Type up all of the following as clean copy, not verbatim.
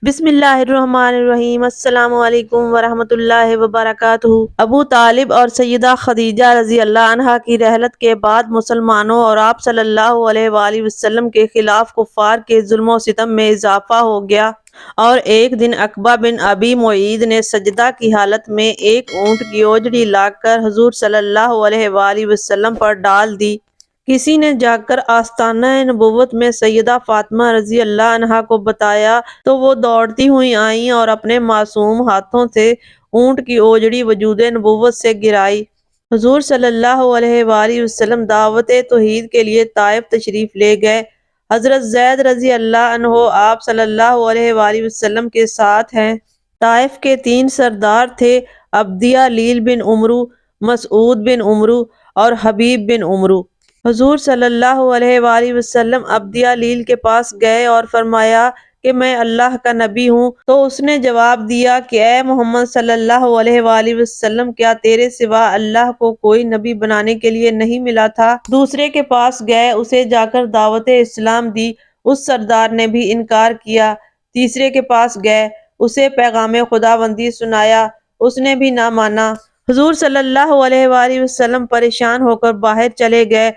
بسم اللہ الرحمن الرحیم۔ السلام علیکم ورحمۃ اللہ وبرکاتہ۔ ابو طالب اور سیدہ خدیجہ رضی اللہ عنہا کی رحلت کے بعد مسلمانوں اور آپ صلی اللہ علیہ وآلہ وسلم کے خلاف کفار کے ظلم و ستم میں اضافہ ہو گیا، اور ایک دن عقبہ بن ابی معیط نے سجدہ کی حالت میں ایک اونٹ کی اوجڑی لا کر حضور صلی اللہ علیہ وآلہ وسلم پر ڈال دی۔ کسی نے جا کر آستانہ نبوت میں سیدہ فاطمہ رضی اللہ عنہا کو بتایا تو وہ دوڑتی ہوئی آئیں اور اپنے معصوم ہاتھوں سے اونٹ کی اوجڑی وجود نبوت سے گرائی۔ حضور صلی اللہ علیہ وآلہ وسلم دعوت توحید کے لیے طائف تشریف لے گئے۔ حضرت زید رضی اللہ عنہ آپ صلی اللہ علیہ وآلہ وسلم کے ساتھ ہیں۔ طائف کے 3 سردار تھے، عبدیہ لیل بن عمرو، مسعود بن عمرو اور حبیب بن عمرو۔ حضور صلی اللہ علیہ وآلہ وسلم عبدیہ لیل کے پاس گئے اور فرمایا کہ میں اللہ کا نبی ہوں، تو اس نے جواب دیا کہ اے محمد صلی اللہ علیہ وآلہ وسلم، کیا تیرے سوا اللہ کو کوئی نبی بنانے کے لیے نہیں ملا تھا؟ دوسرے کے پاس گئے، اسے جا کر دعوت اسلام دی، اس سردار نے بھی انکار کیا۔ تیسرے کے پاس گئے، اسے پیغام خداوندی سنایا، اس نے بھی نہ مانا۔ حضور صلی اللہ علیہ وآلہ وسلم پریشان ہو کر باہر چلے گئے۔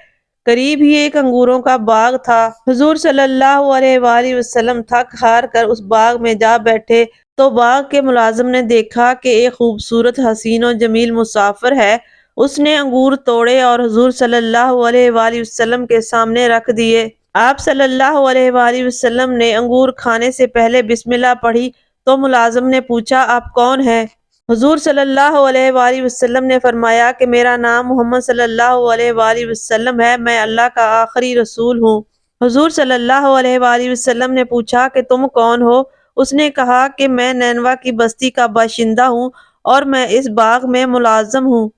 قریب ہی ایک انگوروں کا باغ تھا۔ حضور صلی اللہ علیہ وآلہ وسلم تھک ہار کر اس باغ میں جا بیٹھے تو باغ کے ملازم نے دیکھا کہ ایک خوبصورت حسین و جمیل مسافر ہے۔ اس نے انگور توڑے اور حضور صلی اللہ علیہ وآلہ وسلم کے سامنے رکھ دیے۔ آپ صلی اللہ علیہ وآلہ وسلم نے انگور کھانے سے پہلے بسم اللہ پڑھی تو ملازم نے پوچھا، آپ کون ہیں؟ حضور صلی اللہ علیہ وآلہ وسلم نے فرمایا کہ میرا نام محمد صلی اللہ علیہ وآلہ وسلم ہے، میں اللہ کا آخری رسول ہوں۔ حضور صلی اللہ علیہ وآلہ وسلم نے پوچھا کہ تم کون ہو؟ اس نے کہا کہ میں نینوا کی بستی کا باشندہ ہوں اور میں اس باغ میں ملازم ہوں۔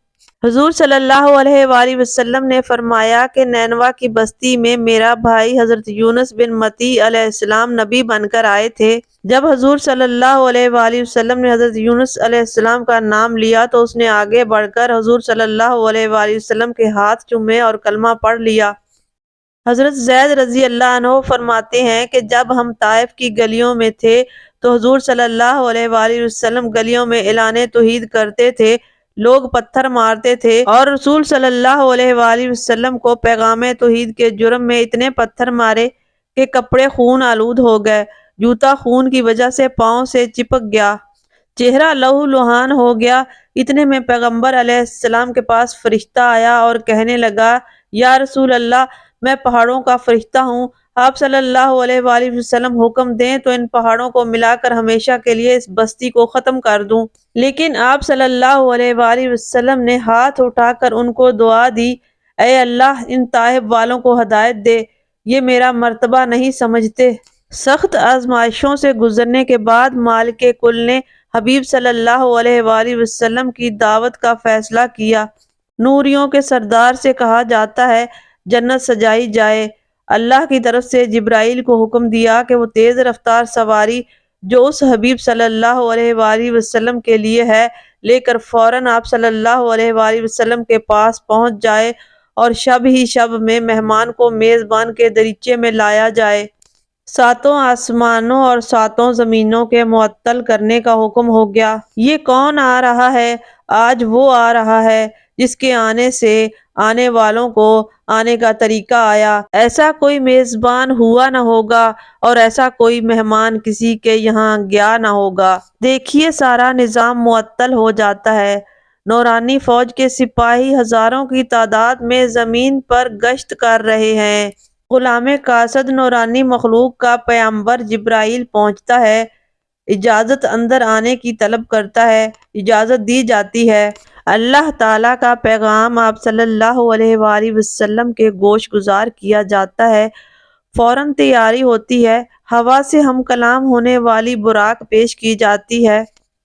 حضور صلی اللہ علیہ وآلہ وسلم نے فرمایا کہ نینوا کی بستی میں میرا بھائی حضرت یونس بن متی علیہ السلام نبی بن کر آئے تھے۔ جب حضور صلی اللہ علیہ وآلہ وسلم نے حضرت یونس علیہ السلام کا نام لیا تو اس نے آگے بڑھ کر حضور صلی اللہ علیہ وآلہ وسلم کے ہاتھ چومے اور کلمہ پڑھ لیا۔ حضرت زید رضی اللہ عنہ فرماتے ہیں کہ جب ہم طائف کی گلیوں میں تھے تو حضور صلی اللہ علیہ وآلہ وسلم گلیوں میں اعلان توحید کرتے تھے، لوگ پتھر مارتے تھے اور رسول صلی اللہ علیہ وآلہ وسلم کو پیغام توحید کے جرم میں اتنے پتھر مارے کہ کپڑے خون آلود ہو گئے، جوتا خون کی وجہ سے پاؤں سے چپک گیا، چہرہ لہو لہان ہو گیا۔ اتنے میں پیغمبر علیہ السلام کے پاس فرشتہ آیا اور کہنے لگا، یا رسول اللہ، میں پہاڑوں کا فرشتہ ہوں، آپ صلی اللہ علیہ وآلہ وسلم حکم دیں تو ان پہاڑوں کو ملا کر ہمیشہ کے لیے اس بستی کو ختم کر دوں۔ لیکن آپ صلی اللہ علیہ وآلہ وسلم نے ہاتھ اٹھا کر ان کو دعا دی، اے اللہ، ان طائف والوں کو ہدایت دے، یہ میرا مرتبہ نہیں سمجھتے۔ سخت آزمائشوں سے گزرنے کے بعد مالک کل نے حبیب صلی اللہ علیہ وآلہ وسلم کی دعوت کا فیصلہ کیا۔ نوریوں کے سردار سے کہا جاتا ہے، جنت سجائی جائے۔ اللہ کی طرف سے جبرائیل کو حکم دیا کہ وہ تیز رفتار سواری جو اس حبیب صلی اللہ علیہ وآلہ وسلم کے لیے ہے لے کر فوراً آپ صلی اللہ علیہ وآلہ وسلم کے پاس پہنچ جائے اور شب ہی شب میں مہمان کو میزبان کے دریچے میں لایا جائے۔ 7 آسمانوں اور 7 زمینوں کے معطل کرنے کا حکم ہو گیا۔ یہ کون آ رہا ہے؟ آج وہ آ رہا ہے جس کے آنے سے آنے والوں کو آنے کا طریقہ آیا۔ ایسا کوئی میزبان ہوا نہ ہوگا اور ایسا کوئی مہمان کسی کے یہاں گیا نہ ہوگا۔ دیکھیے سارا نظام معطل ہو جاتا ہے۔ نورانی فوج کے سپاہی ہزاروں کی تعداد میں زمین پر گشت کر رہے ہیں۔ غلام قاصد نورانی مخلوق کا پیغمبر جبرائیل پہنچتا ہے، اجازت اندر آنے کی طلب کرتا ہے، اجازت دی جاتی ہے۔ اللہ تعالیٰ کا پیغام آپ صلی اللہ علیہ وآلہ وسلم کے گوش گزار کیا جاتا ہے، فوراً تیاری ہوتی ہے، ہوا سے ہم کلام ہونے والی براق پیش کی جاتی ہے۔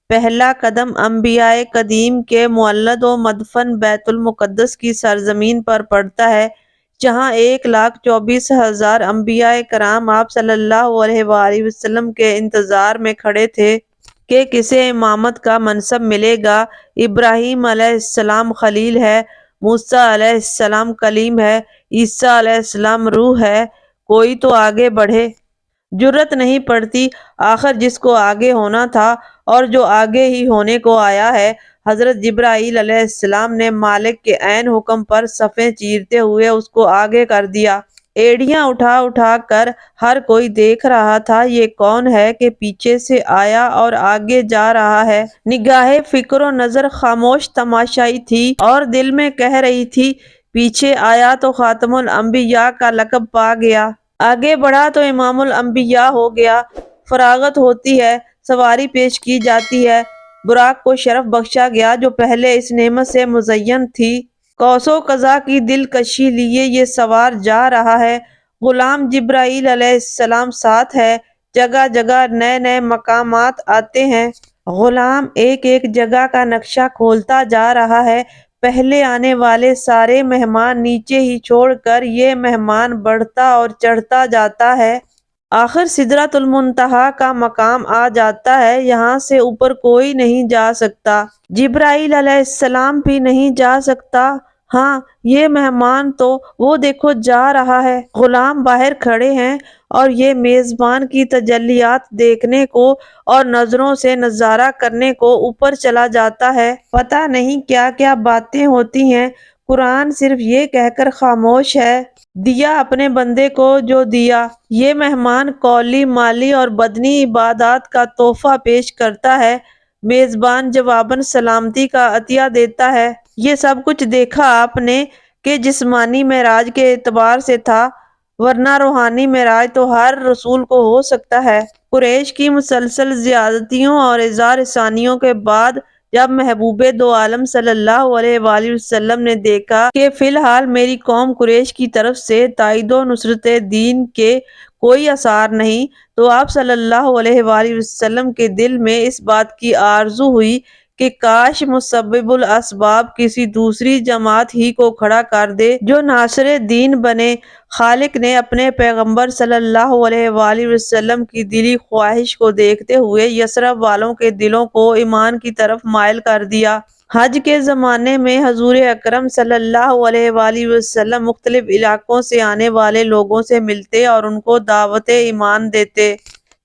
پہلا قدم انبیاء قدیم کے مولد و مدفن بیت المقدس کی سرزمین پر پڑتا ہے، جہاں 1,24,000 انبیاء کرام آپ صلی اللہ علیہ وآلہ وسلم کے انتظار میں کھڑے تھے کہ کسے امامت کا منصب ملے گا۔ ابراہیم علیہ السلام خلیل ہے، موسیٰ علیہ السلام کلیم ہے، عیسیٰ علیہ السلام روح ہے، کوئی تو آگے بڑھے۔ جرت نہیں پڑتی۔ آخر جس کو آگے ہونا تھا اور جو آگے ہی ہونے کو آیا ہے، حضرت جبرائیل علیہ السلام نے مالک کے عین حکم پر صفیں چیرتے ہوئے اس کو آگے کر دیا۔ ایڑیاں اٹھا اٹھا کر ہر کوئی دیکھ رہا تھا، یہ کون ہے کہ پیچھے سے آیا اور آگے جا رہا ہے۔ نگاہ فکر و نظر خاموش تماشائی تھی اور دل میں کہہ رہی تھی، پیچھے آیا تو خاتم الانبیاء کا لقب پا گیا، آگے بڑھا تو امام الانبیاء ہو گیا۔ فراغت ہوتی ہے، سواری پیش کی جاتی ہے، براق کو شرف بخشا گیا جو پہلے اس نعمت سے مزین تھی۔ قوس و قزح کی دلکشی لیے یہ سوار جا رہا ہے، غلام جبرائیل علیہ السلام ساتھ ہے۔ جگہ جگہ نئے نئے مقامات آتے ہیں، غلام ایک ایک جگہ کا نقشہ کھولتا جا رہا ہے۔ پہلے آنے والے سارے مہمان نیچے ہی چھوڑ کر یہ مہمان بڑھتا اور چڑھتا جاتا ہے۔ آخر سدرۃ المنتہا کا مقام آ جاتا ہے، یہاں سے اوپر کوئی نہیں جا سکتا، جبرائیل علیہ السلام بھی نہیں جا سکتا۔ ہاں، یہ مہمان تو وہ دیکھو جا رہا ہے۔ غلام باہر کھڑے ہیں اور یہ میزبان کی تجلیات دیکھنے کو اور نظروں سے نظارہ کرنے کو اوپر چلا جاتا ہے۔ پتہ نہیں کیا کیا باتیں ہوتی ہیں۔ قرآن صرف یہ کہہ کر خاموش ہے، دیا اپنے بندے کو جو دیا۔ یہ مہمان قولی، مالی اور بدنی عبادات کا تحفہ پیش کرتا ہے، میزبان جواباً سلامتی کا عطیہ دیتا ہے۔ یہ سب کچھ دیکھا آپ نے کہ جسمانی معراج کے اعتبار سے تھا، ورنہ روحانی معراج تو ہر رسول کو ہو سکتا ہے۔ قریش کی مسلسل زیادتیوں اور اظہار ثانیوں کے بعد جب محبوب دو عالم صلی اللہ علیہ وآلہ وسلم نے دیکھا کہ فی الحال میری قوم قریش کی طرف سے تائید و نصرت دین کے کوئی آثار نہیں، تو آپ صلی اللہ علیہ وآلہ وسلم کے دل میں اس بات کی آرزو ہوئی کہ کاش مسبب الاسباب کسی دوسری جماعت ہی کو کھڑا کر دے جو ناصر دین بنے۔ خالق نے اپنے پیغمبر صلی اللہ علیہ وآلہ وسلم کی دلی خواہش کو دیکھتے ہوئے یثرب والوں کے دلوں کو ایمان کی طرف مائل کر دیا۔ حج کے زمانے میں حضور اکرم صلی اللہ علیہ وآلہ وسلم مختلف علاقوں سے آنے والے لوگوں سے ملتے اور ان کو دعوت ایمان دیتے۔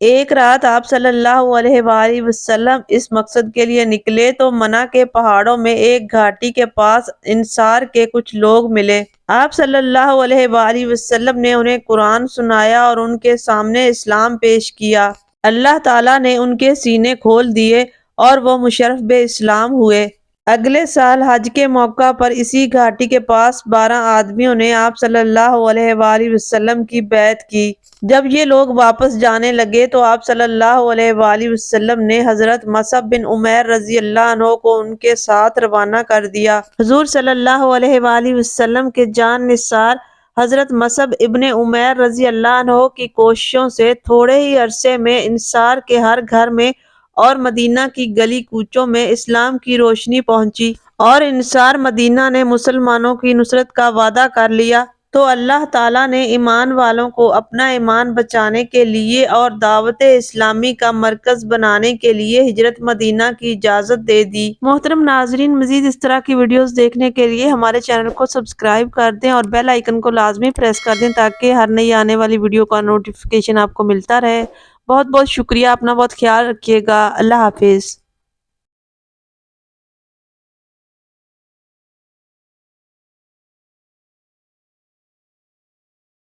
ایک رات آپ صلی اللہ علیہ وآلہ وسلم اس مقصد کے لیے نکلے تو منع کے پہاڑوں میں ایک گھاٹی کے پاس انصار کے کچھ لوگ ملے۔ آپ صلی اللہ علیہ وآلہ وسلم نے انہیں قرآن سنایا اور ان کے سامنے اسلام پیش کیا۔ اللہ تعالیٰ نے ان کے سینے کھول دیے اور وہ مشرف بے اسلام ہوئے۔ اگلے سال حج کے موقع پر اسی گھاٹی کے پاس 12 آدمیوں نے آپ صلی اللہ علیہ وآلہ وسلم کی بیعت کی۔ جب یہ لوگ واپس جانے لگے تو آپ صلی اللہ علیہ وآلہ وسلم نے حضرت مصعب بن عمیر رضی اللہ عنہ کو ان کے ساتھ روانہ کر دیا۔ حضور صلی اللہ علیہ وآلہ وسلم کے جان نثار حضرت مصعب ابن عمیر رضی اللہ عنہ کی کوششوں سے تھوڑے ہی عرصے میں انصار کے ہر گھر میں اور مدینہ کی گلی کوچوں میں اسلام کی روشنی پہنچی، اور انصار مدینہ نے مسلمانوں کی نصرت کا وعدہ کر لیا۔ تو اللہ تعالیٰ نے ایمان والوں کو اپنا ایمان بچانے کے لیے اور دعوت اسلامی کا مرکز بنانے کے لیے ہجرت مدینہ کی اجازت دے دی۔ محترم ناظرین، مزید اس طرح کی ویڈیوز دیکھنے کے لیے ہمارے چینل کو سبسکرائب کر دیں اور بیل آئیکن کو لازمی پریس کر دیں تاکہ ہر نئی آنے والی ویڈیو کا نوٹیفیکیشن آپ کو ملتا رہے۔ بہت بہت شکریہ، اپنا بہت خیال رکھیے گا۔ اللہ حافظ۔